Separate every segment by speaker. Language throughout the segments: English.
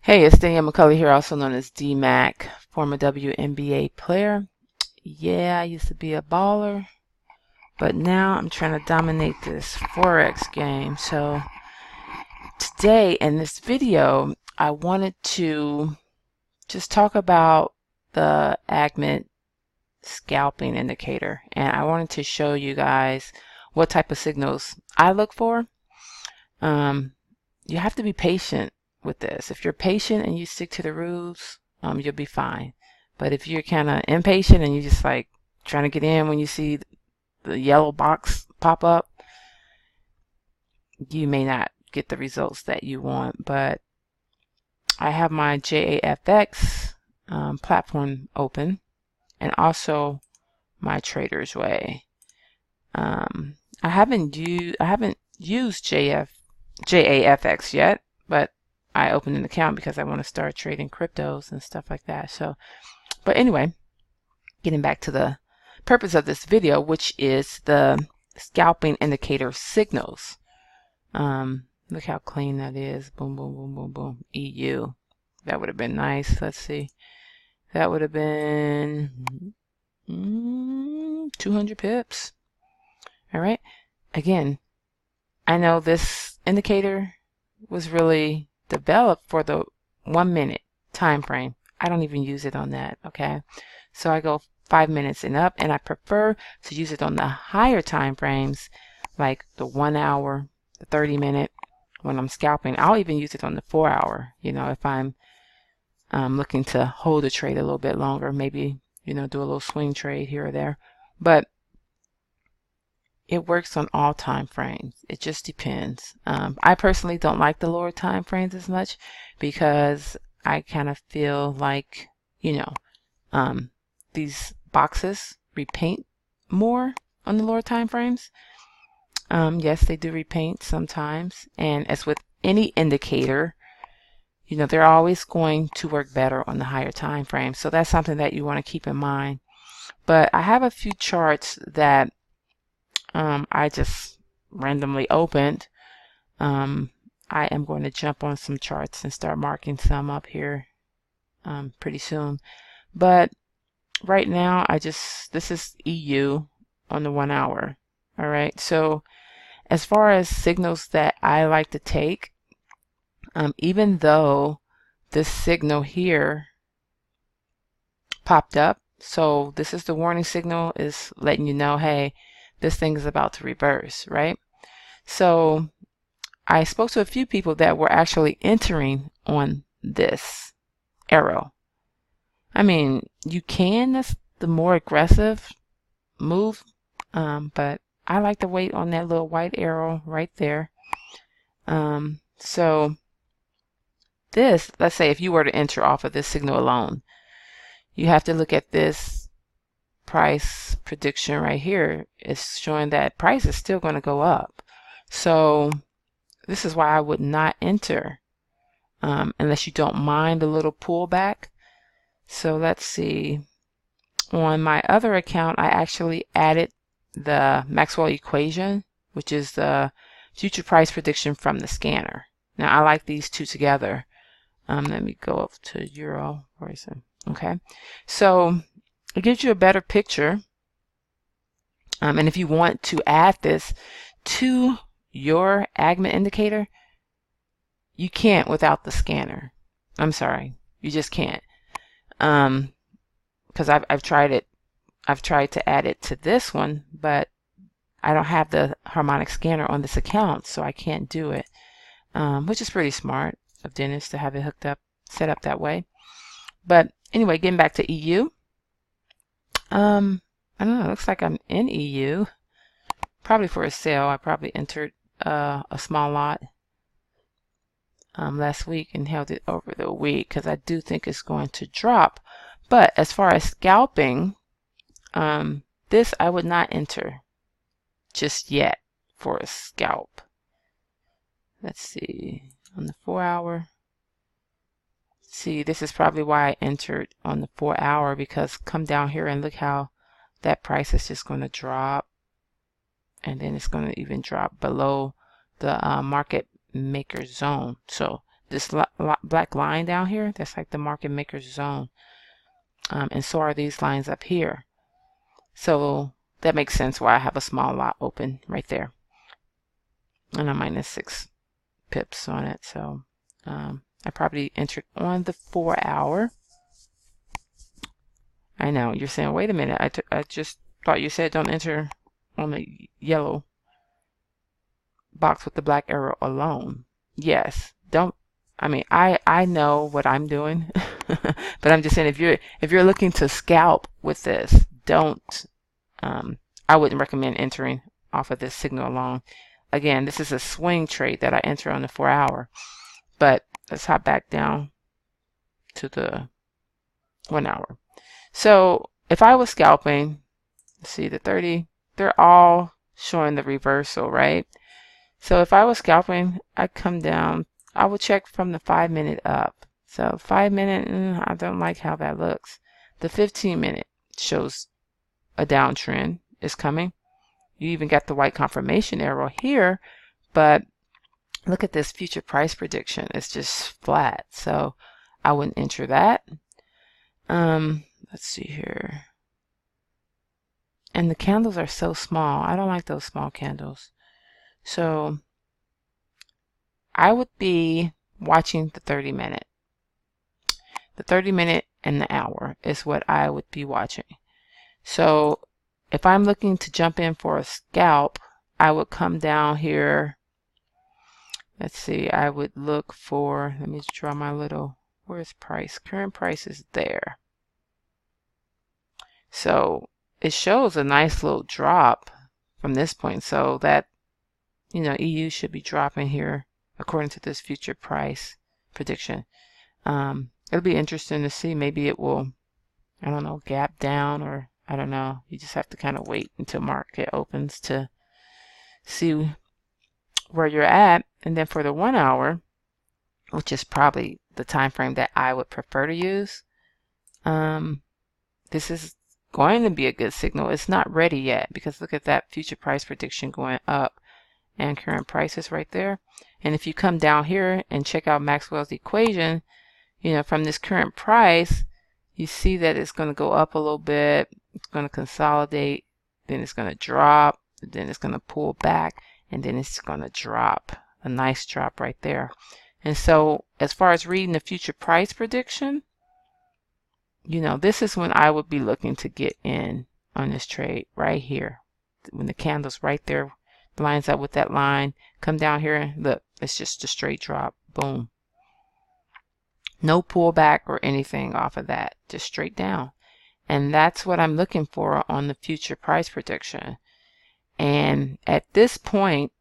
Speaker 1: Hey, it's Danielle McCulley here, also known as D-Mac, former WNBA player. Yeah, I used to be a baller, but now I'm trying to dominate this Forex game. So today in this video, I wanted to just talk about the Agimat scalping indicator, and I wanted to show you guys what type of signals I look for. You have to be patient with this. If you're patient and you stick to the rules, you'll be fine. But if you're kind of impatient and you just like trying to get in when you see the yellow box pop up, you may not get the results that you want. But I have my JAFX platform open, and also my Trader's Way. I haven't used JAFX yet, but I opened an account because I want to start trading cryptos and stuff like that. So, but anyway, getting back to the purpose of this video, which is the scalping indicator signals. Look how clean that is. Boom, boom, boom, boom, boom. EU. That would have been nice. Let's see. That would have been 200 pips. All right. Again, I know this indicator was really developed for the 1 minute time frame. I don't even use it on that, okay? So I go 5 minutes and up, and I prefer to use it on the higher time frames, like the 1 hour, the 30-minute. When I'm scalping, I'll even use it on the 4 hour, if I'm looking to hold a trade a little bit longer, maybe, do a little swing trade here or there. But it works on all time frames. It just depends. I personally don't like the lower time frames as much because I kind of feel like, these boxes repaint more on the lower time frames. Yes, they do repaint sometimes. And as with any indicator, they're always going to work better on the higher time frames. So that's something that you want to keep in mind. But I have a few charts that I just randomly opened. I am going to jump on some charts and start marking some up here pretty soon. But right now, this is EU on the 1 hour. All right. So as far as signals that I like to take, even though this signal here popped up, so this is the warning signal, is letting you know, hey, this thing is about to reverse, right? So I spoke to a few people that were actually entering on this arrow. I mean, you can, that's the more aggressive move, but I like to wait on that little white arrow right there. So this, let's say if you were to enter off of this signal alone, you have to look at this price prediction right here. It's showing that price is still going to go up. So this is why I would not enter unless you don't mind a little pullback. So let's see. On my other account, I actually added the Maxwell equation, which is the future price prediction from the scanner. Now I like these two together. Let me go up to Euro. Where is it? Okay. So it gives you a better picture. And if you want to add this to your Agimat indicator, you can't without the scanner. I'm sorry, you just can't. Because I've tried it. I've tried to add it to this one, but I don't have the harmonic scanner on this account, so I can't do it. Which is pretty smart of Dennis to have it hooked up, set up that way. But anyway, getting back to EU. I don't know, it looks like I'm in EU. Probably for a sale. I probably entered a small lot last week and held it over the week because I do think it's going to drop. But as far as scalping, this I would not enter just yet for a scalp. Let's see, on the 4 hour. See, this is probably why I entered on the 4 hour, because come down here and look how that price is just going to drop, and then it's going to even drop below the market maker zone. So this black line down here, that's like the market maker's zone. And so are these lines up here. So that makes sense why I have a small lot open right there. And I'm minus 6 pips on it. So I probably entered on the 4 hour. I know you're saying, wait a minute, I just thought you said don't enter on the yellow box with the black arrow alone. Yes, don't. I mean, I know what I'm doing, but I'm just saying if you're looking to scalp with this, don't. I wouldn't recommend entering off of this signal alone. Again, this is a swing trade that I enter on the 4 hour. But let's hop back down to the 1 hour. So if I was scalping, see the 30, they're all showing the reversal, right? So if I was scalping, I'd come down, I would check from the 5 minute up. So 5 minute, I don't like how that looks. The 15 minute shows a downtrend is coming. You even got the white confirmation arrow here, but look at this future price prediction. It's just flat. So I wouldn't enter that. Let's see here. And the candles are so small. I don't like those small candles. So I would be watching the 30 minute. The 30 minute and the hour is what I would be watching. So if I'm looking to jump in for a scalp, I would come down here. Let's see, I would look for, let me draw my little, where's price? Current price is there. So it shows a nice little drop from this point. So that, you know, EU should be dropping here according to this future price prediction. It'll be interesting to see. Maybe it will, I don't know, gap down, or I don't know. You just have to kind of wait until market opens to see where you're at. And then for the 1 hour, which is probably the time frame that I would prefer to use, this is going to be a good signal. It's not ready yet because look at that future price prediction going up and current prices right there. And if you come down here and check out Maxwell's equation, you know, from this current price, you see that it's going to go up a little bit. It's going to consolidate, then it's going to drop, then it's going to pull back, and then it's going to drop. A nice drop right there. And so as far as reading the future price prediction, you know, this is when I would be looking to get in on this trade right here. When the candle's right there lines up with that line, come down here and look, it's just a straight drop. Boom. No pullback or anything off of that, just straight down. And that's what I'm looking for on the future price prediction. And at this point,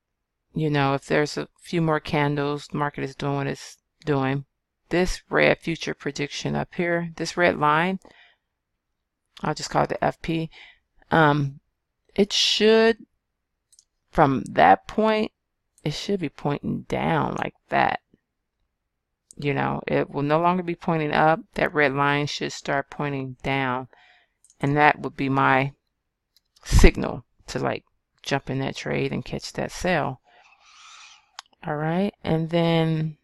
Speaker 1: you know, if there's a few more candles, the market is doing what it's doing. This red future prediction up here, this red line, I'll just call it the FP. It should, from that point, it should be pointing down like that. You know, it will no longer be pointing up. That red line should start pointing down. And that would be my signal to like jump in that trade and catch that sell. All right. And then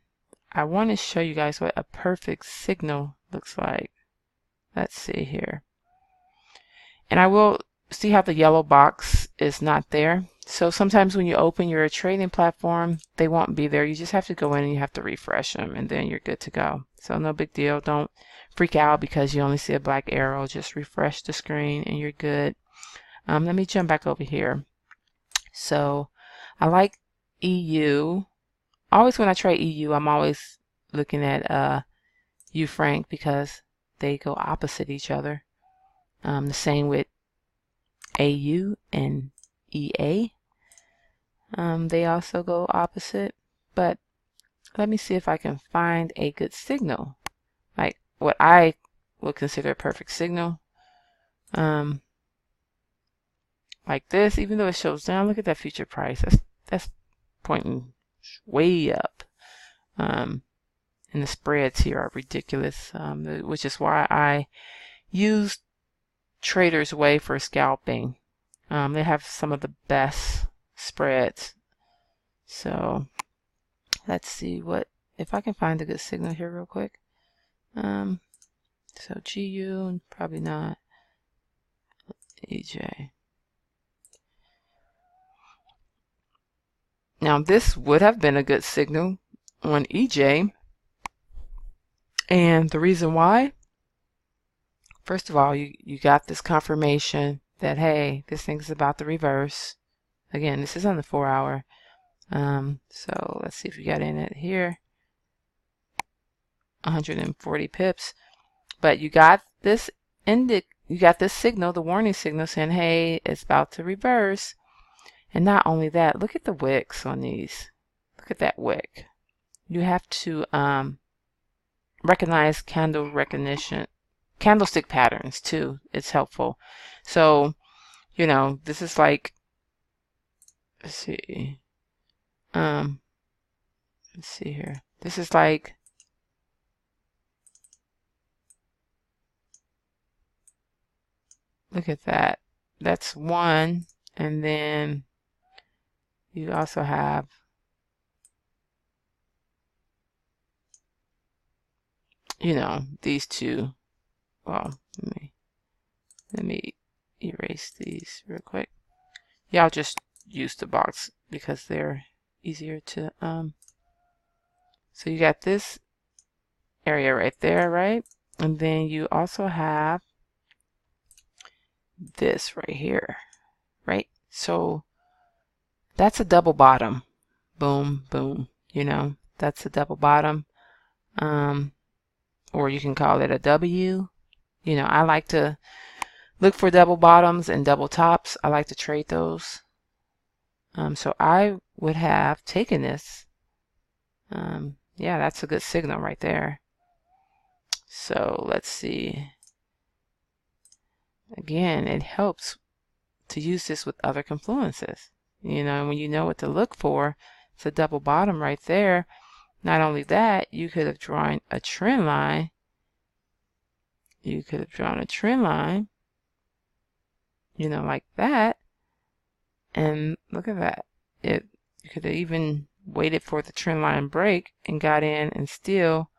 Speaker 1: I want to show you guys what a perfect signal looks like. Let's see here. And I will see how the yellow box is not there. So sometimes when you open your trading platform, they won't be there. You just have to go in and you have to refresh them, and then you're good to go. So no big deal. Don't freak out because you only see a black arrow. Just refresh the screen and you're good. Let me jump back over here. So I like EU. Always when I trade EU, I'm always looking at U franc because they go opposite each other. The same with AU and EA. They also go opposite, but let me see if I can find a good signal, like what I would consider a perfect signal. Like this, even though it shows down, look at that future price. That's pointing way up. And the spreads here are ridiculous, which is why I use Trader's Way for scalping. They have some of the best spreads. So let's see what if I can find a good signal here real quick. So GU, probably not. EJ. Now this would have been a good signal on EJ, and the reason why, first of all, you got this confirmation that, hey, this thing's about to reverse. Again, this is on the 4 hour. So let's see if we got in it here. 140 pips. But you got this signal, the warning signal saying, hey, it's about to reverse. And not only that, look at the wicks on these. Look at that wick. You have to recognize candlestick patterns too. It's helpful. So, you know, this is like, let's see. Let's see here. This is like, look at that. That's one. And then you also have, you know, these two. Well, let me erase these real quick. Yeah, I'll just use the box because they're easier to so you got this area right there, right? And then you also have this right here, right? So that's a double bottom. Boom, boom. You know, that's a double bottom. Or you can call it a W. You know, I like to look for double bottoms and double tops. I like to trade those. So I would have taken this. Yeah, that's a good signal right there. So let's see. Again, it helps to use this with other confluences. You know, when you know what to look for, it's a double bottom right there. Not only that, you could have drawn a trend line. You could have drawn a trend line, you know, like that. And look at that. You could have even waited for the trend line break and got in and still,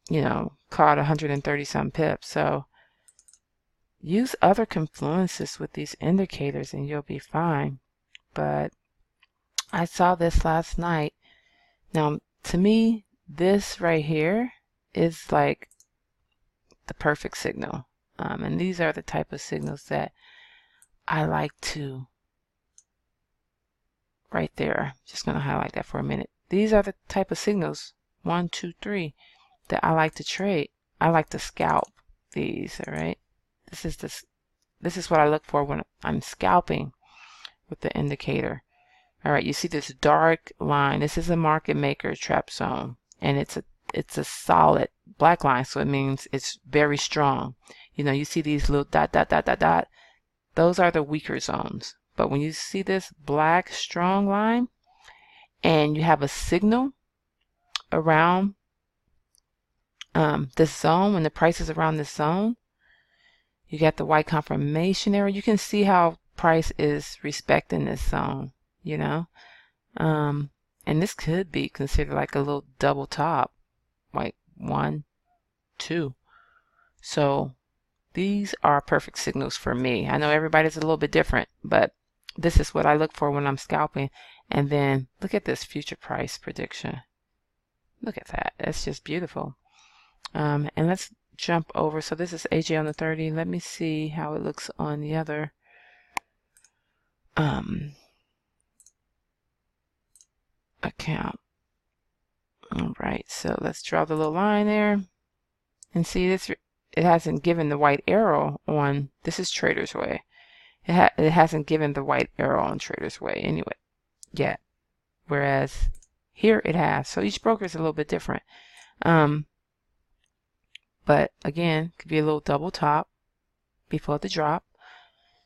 Speaker 1: you know, caught 130 some pips. So use other confluences with these indicators and you'll be fine. But I saw this last night. Now, to me, this right here is like the perfect signal. And these are the type of signals that I like to, right there, just going to highlight that for a minute. These are the type of signals, 1, 2, 3, that I like to trade. I like to scalp these, all right? This is what I look for when I'm scalping with the indicator. All right, you see this dark line. This is a market maker trap zone, and it's a solid black line, so it means it's very strong. You know, you see these little dot, dot, dot, dot, dot. Those are the weaker zones. But when you see this black strong line, and you have a signal around this zone, when the price is around this zone, you got the white confirmation area. You can see how price is respecting this zone, you know. And this could be considered like a little double top, like 1, 2. So these are perfect signals for me. I know everybody's a little bit different, but this is what I look for when I'm scalping. And then look at this future price prediction. Look at that. That's just beautiful. And let's jump over. So this is AJ on the 30. Let me see how it looks on the other. Account. All right, so let's draw the little line there and see this. It hasn't given the white arrow on, this is Trader's Way. It hasn't given the white arrow on Trader's Way anyway yet, whereas here it has. So each broker is a little bit different. But again, could be a little double top before the drop.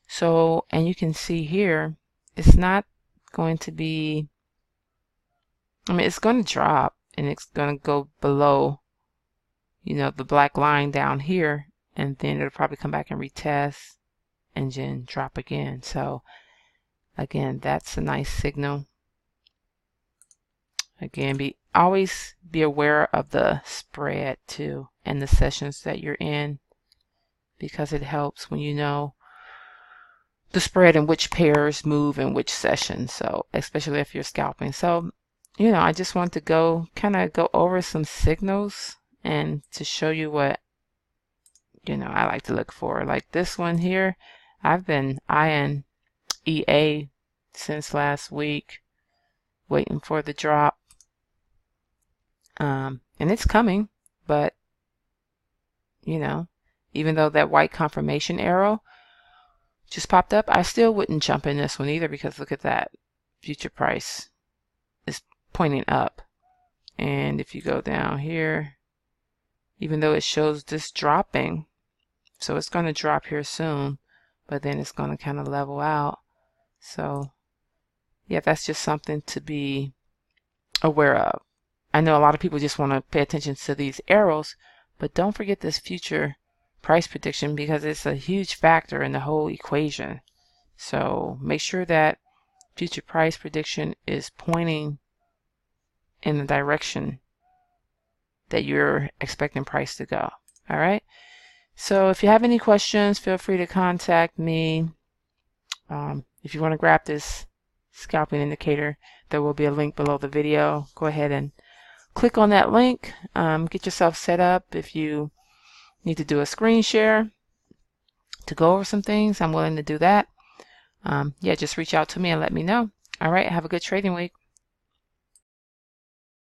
Speaker 1: So, and you can see here, it's not going to be, I mean, it's going to drop and it's going to go below, you know, the black line down here, and then it'll probably come back and retest and then drop again. So again, that's a nice signal. Again, always be aware of the spread too and the sessions that you're in, because it helps when you know the spread and which pairs move in which session. So especially if you're scalping. So, I just want to kind of go over some signals and to show you what, I like to look for. Like this one here, I've been eyeing EA since last week, waiting for the drop. And it's coming, but, even though that white confirmation arrow just popped up, I still wouldn't jump in this one either, because look at that. Future price is pointing up. And if you go down here, even though it shows this dropping, so it's going to drop here soon, but then it's going to kind of level out. So yeah, that's just something to be aware of. I know a lot of people just want to pay attention to these arrows, but don't forget this future price prediction, because it's a huge factor in the whole equation. So make sure that future price prediction is pointing in the direction that you're expecting price to go. All right. So if you have any questions, feel free to contact me. If you want to grab this scalping indicator, there will be a link below the video. Go ahead and click on that link. Get yourself set up. If you need to do a screen share to go over some things, I'm willing to do that. Yeah, just reach out to me and let me know. All right. Have a good trading week.